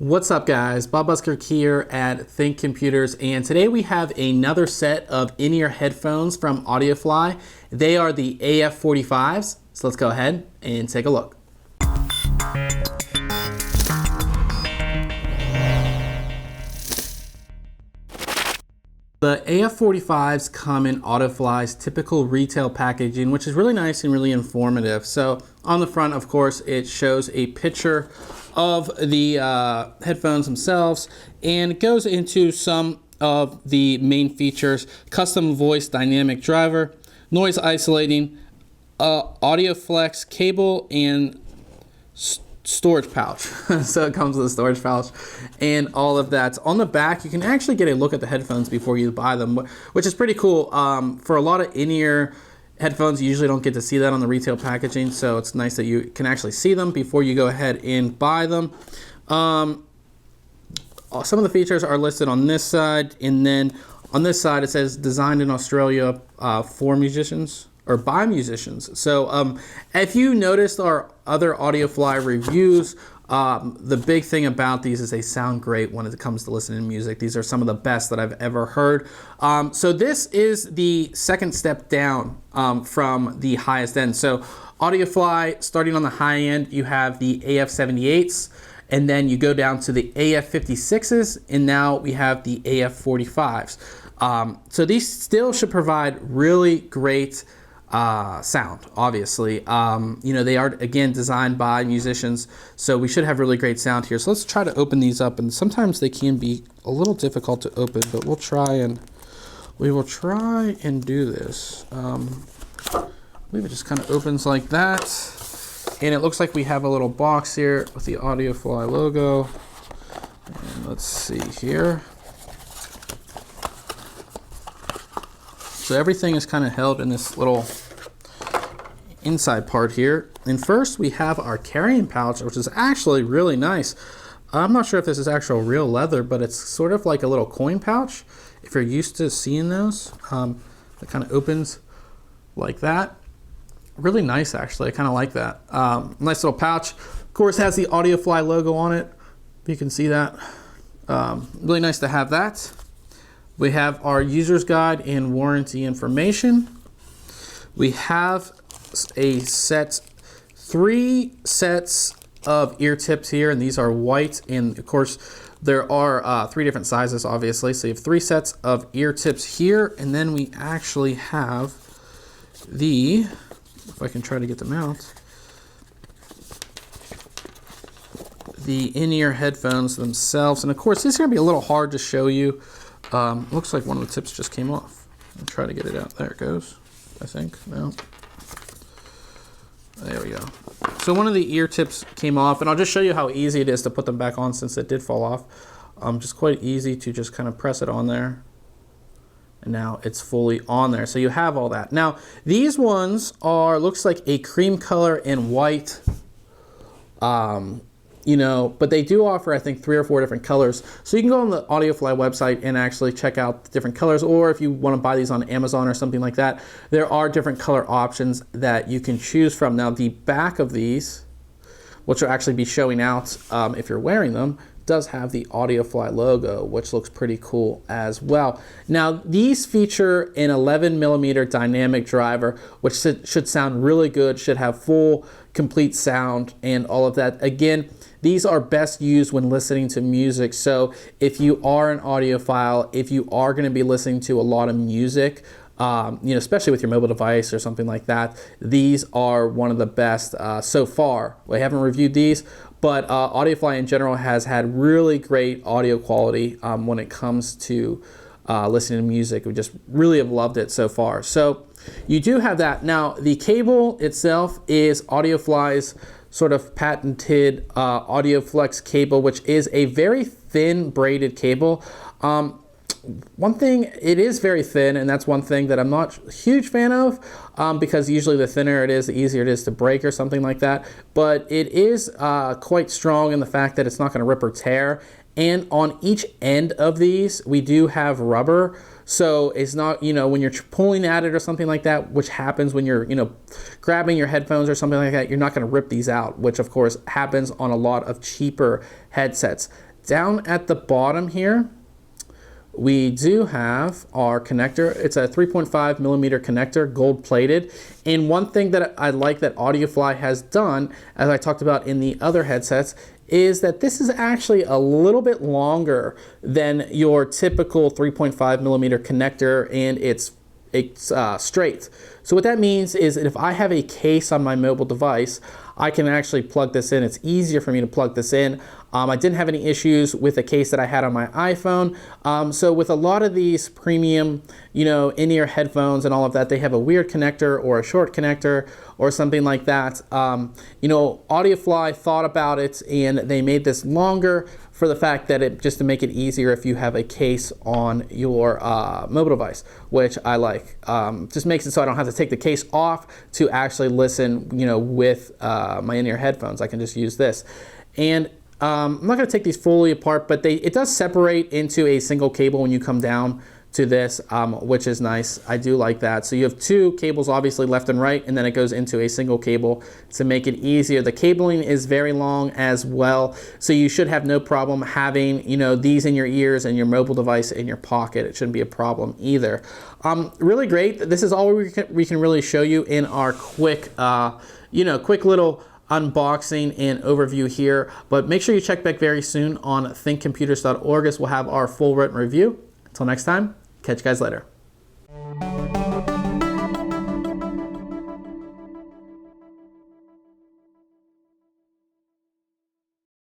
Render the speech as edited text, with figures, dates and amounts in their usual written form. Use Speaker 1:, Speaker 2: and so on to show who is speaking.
Speaker 1: What's up guys, Bob Buskirk here at ThinkComputers, and today we have another set of in-ear headphones from Audiofly. They are the AF45s, so let's go ahead and take a look. The AF45s come in Audiofly's typical retail packaging, which is really nice and really informative. So on the front, of course, it shows a picture of the headphones themselves, and it goes into some of the main features: custom voice dynamic driver, noise isolating, audio flex cable, and storage pouch. So it comes with a storage pouch and all of that. On the back, you can actually get a look at the headphones before you buy them, which is pretty cool. For a lot of in-ear headphones, you usually don't get to see that on the retail packaging, so it's nice that you can actually see them before you go ahead and buy them. Some of the features are listed on this side, and then on this side it says designed in Australia for musicians, or by musicians. So if you noticed our other Audiofly reviews, the big thing about these is they sound great when it comes to listening to music. These are some of the best that I've ever heard. So this is the second step down from the highest end. So Audiofly, starting on the high end, you have the AF78s, and then you go down to the AF56s, and now we have the AF45s. So these still should provide really great sound, obviously. You know, they are, again, designed by musicians, so we should have really great sound here. So let's try to open these up, and sometimes they can be a little difficult to open, but we will try and do this. I believe it just kind of opens like that, and it looks like we have a little box here with the Audiofly logo. And let's see here. So everything is kind of held in this little inside part here. And first we have our carrying pouch, which is actually really nice. I'm not sure if this is actual real leather, but it's sort of like a little coin pouch, if you're used to seeing those. It kind of opens like that. Really nice, actually. I kind of like that. Nice little pouch. Of course, has the Audiofly logo on it. You can see that. Really nice to have that. We have our user's guide and warranty information. We have three sets of ear tips here, and these are white, and of course there are three different sizes, obviously. So you have three sets of ear tips here, and then we actually have the, if I can try to get them out, the in-ear headphones themselves. And of course, this is going to be a little hard to show you. Looks like one of the tips just came off. I'll try to get it out. There it goes, I think. No. There we go. So one of the ear tips came off, and I'll just show you how easy it is to put them back on since it did fall off. Just quite easy to just kind of press it on there. And now it's fully on there. So you have all that. Now, these ones are, looks like a cream color and white. You know, but they do offer, I think, 3 or 4 different colors. So you can go on the Audiofly website and actually check out the different colors, or if you want to buy these on Amazon or something like that, there are different color options that you can choose from. Now, the back of these, which will actually be showing out if you're wearing them, does have the Audiofly logo, which looks pretty cool as well. Now, these feature an 11mm dynamic driver, which should sound really good, should have full, complete sound and all of that. Again, these are best used when listening to music. So if you are an audiophile, if you are going to be listening to a lot of music, you know, especially with your mobile device or something like that, these are one of the best so far. We haven't reviewed these, but Audiofly in general has had really great audio quality when it comes to listening to music. We just really have loved it so far. So you do have that. Now, the cable itself is Audiofly's sort of patented AudioFlex cable, which is a very thin braided cable. One thing, it is very thin, and that's one thing that I'm not a huge fan of, because usually the thinner it is, the easier it is to break or something like that. But it is quite strong in the fact that it's not going to rip or tear. And on each end of these, we do have rubber. So it's not, you know, when you're pulling at it or something like that, which happens when you're, you know, grabbing your headphones or something like that, you're not going to rip these out, which of course happens on a lot of cheaper headsets. Down at the bottom here, we do have our connector. It's a 3.5 millimeter connector, gold plated. And one thing that I like that Audiofly has done, as I talked about in the other headsets, is that this is actually a little bit longer than your typical 3.5 millimeter connector, and it's straight. So what that means is that if I have a case on my mobile device, I can actually plug this in. It's easier for me to plug this in. I didn't have any issues with the case that I had on my iPhone. So with a lot of these premium, in-ear headphones and all of that, they have a weird connector or a short connector or something like that. Audiofly thought about it, and they made this longer for the fact that just to make it easier if you have a case on your mobile device, which I like. Just makes it so I don't have to take the case off to actually listen, with my in-ear headphones. I can just use this. And I'm not going to take these fully apart, but it does separate into a single cable when you come down to this, which is nice. I do like that. So you have two cables, obviously left and right, and then it goes into a single cable to make it easier. The cabling is very long as well, so you should have no problem having these in your ears and your mobile device in your pocket. It shouldn't be a problem either. Really great. This is all we can really show you in our quick little unboxing and overview here, but make sure you check back very soon on thinkcomputers.org as we'll have our full written review. Until next time, catch you guys later.